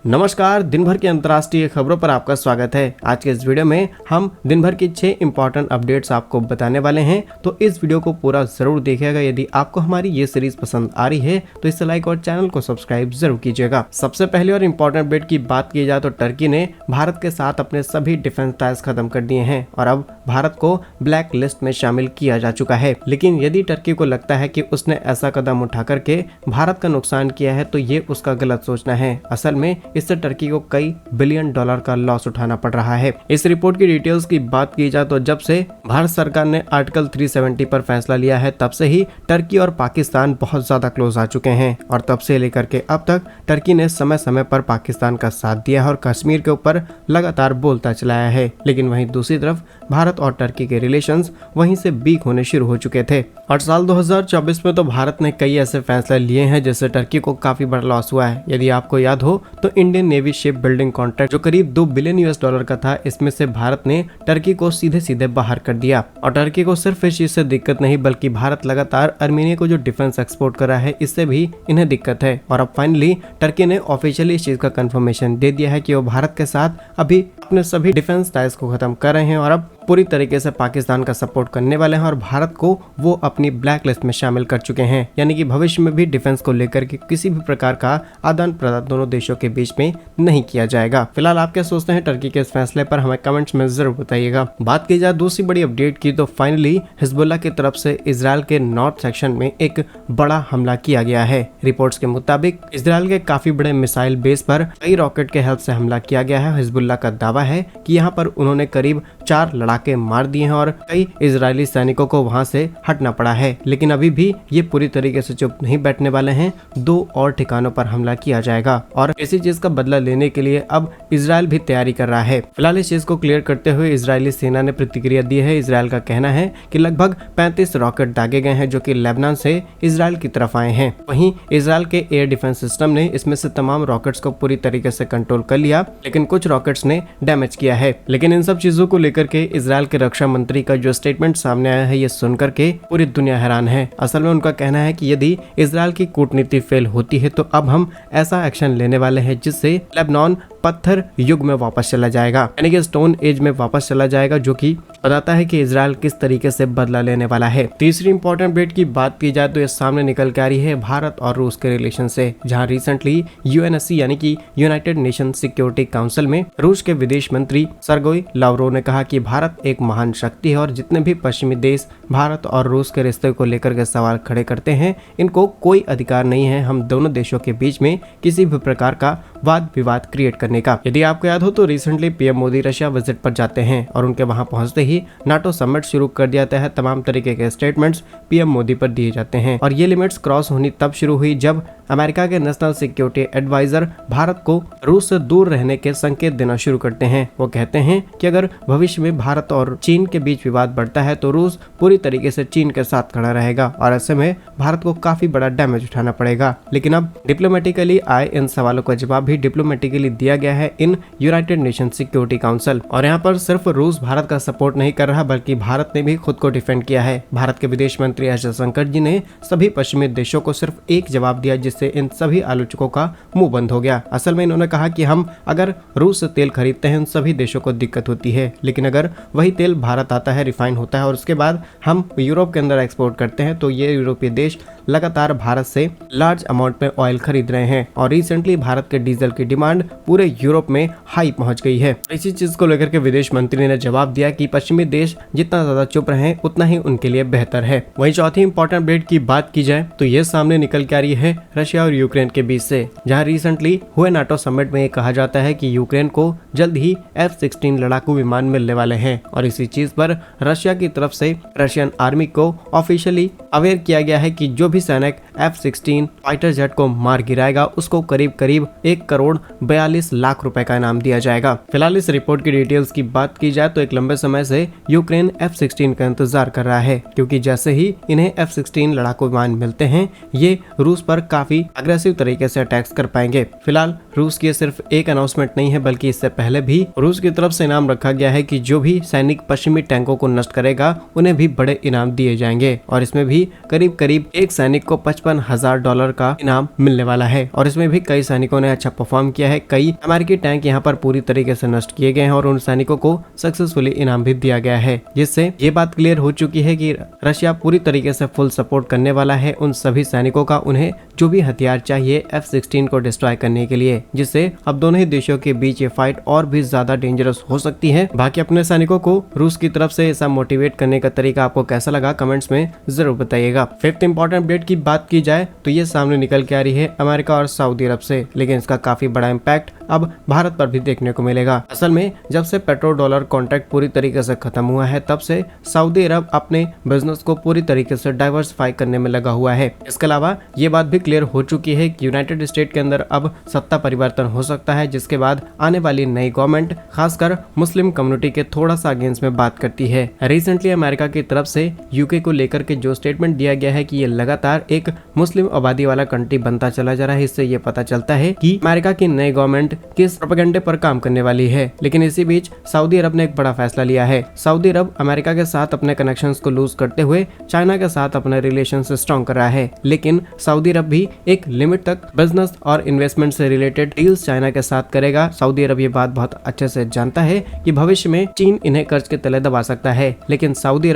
नमस्कार, दिन भर की अंतर्राष्ट्रीय खबरों पर आपका स्वागत है। आज के इस वीडियो में हम दिन भर की 6 इंपॉर्टेंट अपडेट्स आपको बताने वाले हैं, तो इस वीडियो को पूरा जरूर देखिएगा। यदि आपको हमारी ये सीरीज पसंद आ रही है तो इसे लाइक और चैनल को सब्सक्राइब जरूर कीजिएगा। सबसे पहले और इम्पोर्टेंट अपडेट की बात की जाए तो टर्की ने भारत के साथ अपने सभी डिफेंस टाइज खत्म कर दिए हैं और अब भारत को ब्लैक लिस्ट में शामिल किया जा चुका है। लेकिन यदि टर्की को लगता है कि उसने ऐसा कदम उठा करके भारत का नुकसान किया है तो ये उसका गलत सोचना है। असल में इससे टर्की को कई बिलियन डॉलर का लॉस उठाना पड़ रहा है। इस रिपोर्ट की डिटेल्स की बात की जाए तो जब से भारत सरकार ने आर्टिकल 370 पर फैसला लिया है तब से ही टर्की और पाकिस्तान बहुत ज्यादा क्लोज आ चुके हैं और तब से लेकर के अब तक टर्की ने समय समय पर पाकिस्तान का साथ दिया है और कश्मीर के ऊपर लगातार बोलता चलाया है। लेकिन वहीं दूसरी तरफ भारत और टर्की के रिलेशंस वहीं से वीक होने शुरू हो चुके थे और साल 2024 में तो भारत ने कई ऐसे फैसले लिए हैं जिससे टर्की को काफी बड़ा लॉस हुआ है। यदि आपको याद हो तो Indian navy ship building contract जो करीब $2 बिलियन का था, इसमें से भारत ने टर्की को सीधे सीधे बाहर कर दिया और टर्की को सिर्फ इस चीज से दिक्कत नहीं बल्कि भारत लगातार आर्मेनिया को जो डिफेंस एक्सपोर्ट कर रहा है इससे भी इन्हें दिक्कत है। और अब फाइनली टर्की ने ऑफिशियली इस चीज का कंफर्मेशन दे दिया है कि वो भारत के साथ अभी अपने सभी डिफेंस टाइज को खत्म कर रहे हैं और अब पूरी तरीके से पाकिस्तान का सपोर्ट करने वाले हैं और भारत को वो अपनी ब्लैक लिस्ट में शामिल कर चुके हैं। यानी कि भविष्य में भी डिफेंस को लेकर के किसी भी प्रकार का आदान प्रदान दोनों देशों के बीच में नहीं किया जाएगा। फिलहाल आप क्या सोचते हैं टर्की के इस फैसले पर, हमें कमेंट्स में जरूर बताइएगा। बात की जाए दूसरी बड़ी अपडेट की तो फाइनली हिजबुल्ला की तरफ से इजराइल के नॉर्थ सेक्शन में एक बड़ा हमला किया गया है। रिपोर्ट्स के मुताबिक इजराइल के काफी बड़े मिसाइल बेस पर कई रॉकेट के हेल्प से हमला किया गया है। हिजबुल्ला का दावा है कि यहाँ पर उन्होंने करीब 4 लड़ाके मार दिए हैं और कई इजरायली सैनिकों को वहां से हटना पड़ा है। लेकिन अभी भी ये पूरी तरीके से चुप नहीं बैठने वाले हैं। 2 और ठिकानों पर हमला किया जाएगा और इसी चीज का बदला लेने के लिए अब इजराइल भी तैयारी कर रहा है। फिलहाल इस चीज को क्लियर करते हुए इजरायली सेना ने प्रतिक्रिया दी है। इजराइल का कहना है कि लगभग 35 रॉकेट दागे गए हैं जो कि लेबनान से इजराइल की तरफ आए हैं। वहीं इजराइल के एयर डिफेंस सिस्टम ने इसमें से तमाम रॉकेट्स को पूरी तरीके से कंट्रोल कर लिया, लेकिन कुछ रॉकेट्स ने डैमेज किया है। लेकिन इन सब चीजों को लेकर के इजराइल के रक्षा मंत्री का जो स्टेटमेंट सामने आया है ये सुनकर के पूरी दुनिया हैरान है। असल में उनका कहना है कि यदि इजराइल की कूटनीति फेल होती है तो अब हम ऐसा एक्शन लेने वाले हैं जिससे लेबनान पत्थर युग में वापस चला जाएगा, यानी कि स्टोन एज में वापस चला जाएगा, जो कि बताता है कि इजराइल किस तरीके से बदला लेने वाला है। तीसरी इंपॉर्टेंट अपडेट की बात की जाए तो ये सामने निकल के आ रही है भारत और रूस के रिलेशन से, जहां रिसेंटली यूएनएससी यानी कि यूनाइटेड नेशन सिक्योरिटी काउंसिल में रूस के विदेश मंत्री सर्गेई लावरोव ने कहा कि भारत एक महान शक्ति है और जितने भी पश्चिमी देश भारत और रूस के रिश्ते को लेकर के सवाल खड़े करते हैं इनको कोई अधिकार नहीं है हम दोनों देशों के बीच में किसी भी प्रकार का वाद विवाद क्रिएट करने का। यदि आपको याद हो तो recently PM Modi Russia visit पर जाते हैं और उनके वहां पहुंचते ही नाटो समिट शुरू कर दिया जाता है। तमाम तरीके के स्टेटमेंट्स पीएम मोदी पर दिए जाते हैं और ये लिमिट्स क्रॉस होनी तब शुरू हुई जब अमेरिका के नेशनल सिक्योरिटी एडवाइजर भारत को रूस से दूर रहने के संकेत देना शुरू करते हैं। वो कहते हैं कि अगर भविष्य में भारत और चीन के बीच विवाद बढ़ता है तो रूस पूरी तरीके से चीन के साथ खड़ा रहेगा और ऐसे में भारत को काफी बड़ा डैमेज उठाना पड़ेगा। लेकिन अब डिप्लोमेटिकली आए इन सवालों का जवाब भी डिप्लोमेटिकली दिया गया है in United nation security council और यहाँ पर सिर्फ रूस भारत का सपोर्ट नहीं कर रहा बल्कि भारत ने भी खुद को डिफेंड किया है। भारत के विदेश मंत्री एस जयशंकर जी ने सभी पश्चिमी देशों को सिर्फ एक जवाब दिया जिससे इन सभी आलोचकों का मुंह बंद हो गया। असल में इन्होंने कहा कि हम अगर रूस से तेल खरीदते हैं उन सभी देशों को दिक्कत होती है, लेकिन अगर वही तेल भारत आता है, रिफाइन होता है और उसके बाद हम यूरोप के अंदर एक्सपोर्ट करते हैं तो ये यूरोपीय देश लगातार भारत से लार्ज अमाउंट में ऑयल खरीद रहे हैं और रिसेंटली भारत के डीजल की डिमांड पूरे यूरोप में हाई पहुंच गई है। इसी चीज को लेकर के विदेश मंत्री ने जवाब दिया कि पश्चिमी देश जितना ज्यादा चुप रहे उतना ही उनके लिए बेहतर है। वहीं चौथी इंपॉर्टेंट अपडेट की बात की जाए तो ये सामने निकल के आ रही है रशिया और यूक्रेन के बीच से, जहां रिसेंटली हुए नाटो समिट में कहा जाता है कि यूक्रेन को जल्द ही F-16 लड़ाकू विमान मिलने वाले हैं और इसी चीज पर रशिया की तरफ से रशियन आर्मी को ऑफिशियली अवेयर किया गया है कि जो भी सैनिक F-16 फाइटर जेट को मार गिराएगा उसको करीब करीब 1,42 लाख रुपए का इनाम दिया जाएगा। फिलहाल इस रिपोर्ट की डिटेल्स की बात की जाए तो एक लंबे समय से यूक्रेन F-16 का इंतजार कर रहा है, क्योंकि जैसे ही इन्हें F-16 लड़ाकू विमान मिलते हैं ये रूस पर काफी अग्रेसिव तरीके से अटैक्स कर पाएंगे। फिलहाल रूस की सिर्फ एक अनाउंसमेंट नहीं है बल्कि इससे पहले भी रूस की तरफ से इनाम रखा गया है कि जो भी सैनिक पश्चिमी टैंकों को नष्ट करेगा उन्हें भी बड़े इनाम दिए जाएंगे और इसमें भी करीब करीब एक सैनिक सैनिक को $55,000 का इनाम मिलने वाला है। और इसमें भी कई सैनिकों ने अच्छा परफॉर्म किया है। कई अमेरिकी टैंक यहाँ पर पूरी तरीके से नष्ट किए गए हैं और उन सैनिकों को सक्सेसफुली इनाम भी दिया गया है, जिससे ये बात क्लियर हो चुकी है कि रशिया पूरी तरीके से फुल सपोर्ट करने वाला है उन सभी सैनिकों का, उन्हें जो भी हथियार चाहिए F-16 को डिस्ट्रॉय करने के लिए, जिससे अब दोनों ही देशों के बीच ये फाइट और भी ज्यादा डेंजरस हो सकती है। बाकी अपने सैनिकों को रूस की तरफ से ऐसा मोटिवेट करने का तरीका आपको कैसा लगा कमेंट्स में जरूर बताइएगा। फिफ्थ इंपॉर्टेंट अपडेट की बात की जाए तो ये सामने निकल के आ रही है अमेरिका और सऊदी अरब से, लेकिन इसका काफी बड़ा इम्पैक्ट अब भारत पर भी देखने को मिलेगा। असल में जब से पेट्रो डॉलर कॉन्ट्रैक्ट पूरी तरीके से खत्म हुआ है, तब से सऊदी अरब अपने बिजनेस को पूरी तरीके से डाइवर्सिफाई करने में लगा हुआ है। इसके अलावा ये बात भी क्लियर हो चुकी है कि यूनाइटेड स्टेट के अंदर अब सत्ता परिवर्तन हो सकता है, जिसके बाद आने वाली नई गवर्नमेंट खासकर मुस्लिम कम्युनिटी के थोड़ा सा अगेंस्ट में बात करती है। रिसेंटली अमेरिका की तरफ से यूके को लेकर के जो स्टेटमेंट दिया गया है कि ये लगातार एक मुस्लिम आबादी वाला कंट्री बनता चला जा रहा है, इससे ये पता चलता है कि अमेरिका की नई गवर्नमेंट किस प्रोपेगेंडे पर काम करने वाली है। लेकिन इसी बीच सऊदी अरब ने एक बड़ा फैसला लिया है। सऊदी अरब अमेरिका के साथ अपने कनेक्शंस को लूज करते हुए चाइना के साथ अपने रिलेशन स्ट्रॉन्ग कर रहा है, लेकिन सऊदी अरब भी एक लिमिट तक बिजनेस और इन्वेस्टमेंट से रिलेटेड डील्स चाइना के साथ करेगा। सऊदी अरब ये बात बहुत अच्छे से जानता है कि भविष्य में चीन इन्हें कर्ज के तले दबा सकता है, लेकिन सऊदी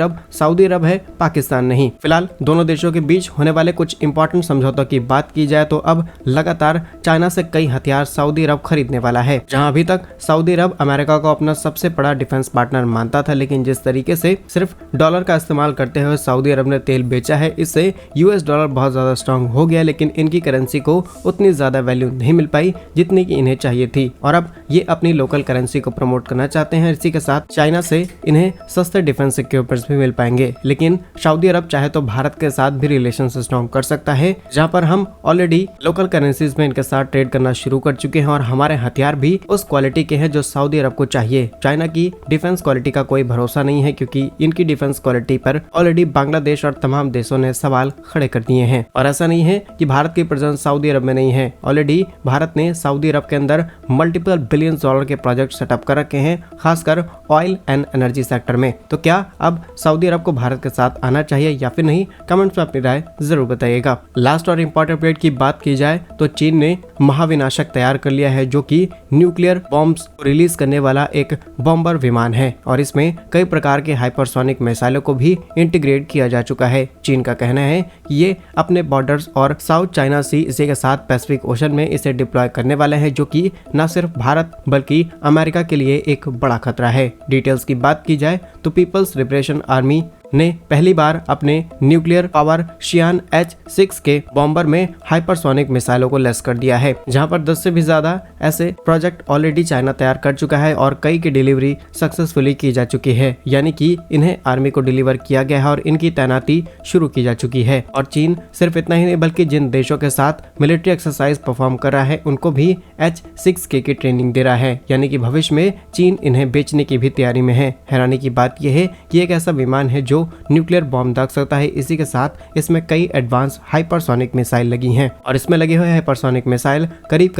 अरब है, पाकिस्तान नहीं। फिलहाल दोनों देशों के बीच होने वाले कुछ इंपॉर्टेंट समझौतों की बात की जाए तो अब लगातार चाइना से कई हथियार सऊदी अरब खरीदने वाला है। जहां अभी तक सऊदी अरब अमेरिका को अपना सबसे बड़ा डिफेंस पार्टनर मानता था, लेकिन जिस तरीके से सिर्फ डॉलर का इस्तेमाल करते हुए सऊदी अरब ने तेल बेचा है, इससे यूएस डॉलर बहुत ज्यादा स्ट्रांग हो गया, लेकिन इनकी करेंसी को उतनी ज्यादा वैल्यू नहीं मिल पाई जितनी की इन्हें चाहिए थी। और अब ये अपनी लोकल करेंसी को प्रमोट करना चाहते हैं। इसी के साथ चाइना से इन्हें सस्ते डिफेंस इक्विपमेंट्स भी मिल पाएंगे। लेकिन सऊदी अरब चाहे तो भारत के साथ भी रिलेशन स्ट्रॉन्ग कर सकता है, जहां पर हम ऑलरेडी लोकल करेंसीज में इनके साथ ट्रेड करना शुरू कर चुके हैं और हमारे हथियार भी उस क्वालिटी के हैं जो सऊदी अरब को चाहिए। चाइना की डिफेंस क्वालिटी का कोई भरोसा नहीं है, क्योंकि इनकी डिफेंस क्वालिटी पर ऑलरेडी बांग्लादेश और तमाम देशों ने सवाल खड़े कर दिए हैं। और ऐसा नहीं है कि भारत की प्रेजेंस सऊदी अरब में नहीं है, ऑलरेडी भारत ने सऊदी अरब के अंदर मल्टीपल बिलियन डॉलर के प्रोजेक्ट सेटअप कर रखे हैं, खासकर ऑयल एंड एनर्जी सेक्टर में। तो क्या अब सऊदी अरब को भारत के साथ आना चाहिए या फिर नहीं, कमेंट्स में अपनी राय जरूर बताइएगा। लास्ट और इम्पोर्टेंट अपडेट की बात की जाए तो चीन ने महाविनाशक तैयार कर लिया है, जो कि न्यूक्लियर बॉम्ब्स रिलीज करने वाला एक बॉम्बर विमान है और इसमें कई प्रकार के हाइपरसोनिक मिसाइलों को भी इंटीग्रेट किया जा चुका है। चीन का कहना है कि ये अपने बॉर्डर्स और साउथ चाइना सी इसी के साथ पैसिफिक ओशन में इसे डिप्लॉय करने वाले हैं, जो कि न सिर्फ भारत बल्कि अमेरिका के लिए एक बड़ा खतरा है। डिटेल्स की बात की जाए तो पीपल्स लिबरेशन आर्मी ने पहली बार अपने न्यूक्लियर पावर शियान H-6 के बॉम्बर में हाइपरसोनिक मिसाइलों को लेस कर दिया है, जहां पर 10 से भी ज्यादा ऐसे प्रोजेक्ट ऑलरेडी चाइना तैयार कर चुका है और कई की डिलीवरी सक्सेसफुली की जा चुकी है, यानी कि इन्हें आर्मी को डिलीवर किया गया है और इनकी तैनाती शुरू की जा चुकी है। और चीन सिर्फ इतना ही नहीं बल्कि जिन देशों के साथ मिलिट्री एक्सरसाइज परफॉर्म कर रहा है उनको भी H-6K की ट्रेनिंग दे रहा है, यानी कि भविष्य में चीन इन्हें बेचने की भी तैयारी में है। हैरानी की बात यह है कि एक ऐसा विमान है जो न्यूक्लियर बॉम्ब दाग सकता है। इसी के साथ इसमें कई एडवांस हाइपरसोनिक मिसाइल लगी हैं और इसमें लगे हुए हाइपरसोनिक मिसाइल करीब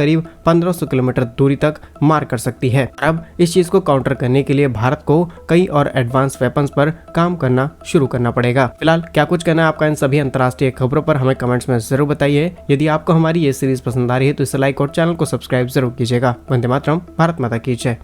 1500 किलोमीटर दूरी तक मार कर सकती है। अब इस चीज को काउंटर करने के लिए भारत को कई और एडवांस वेपन्स पर काम करना शुरू करना पड़ेगा। फिलहाल क्या कुछ कहना है आपका इन सभी अंतर्राष्ट्रीय खबरों पर, हमें कमेंट्स में जरूर बताइए। यदि आपको हमारी ये सीरीज पसंद आ रही है तो इसे लाइक और चैनल को सब्सक्राइब जरूर कीजिएगा। वंदे मातरम, भारत माता की जय।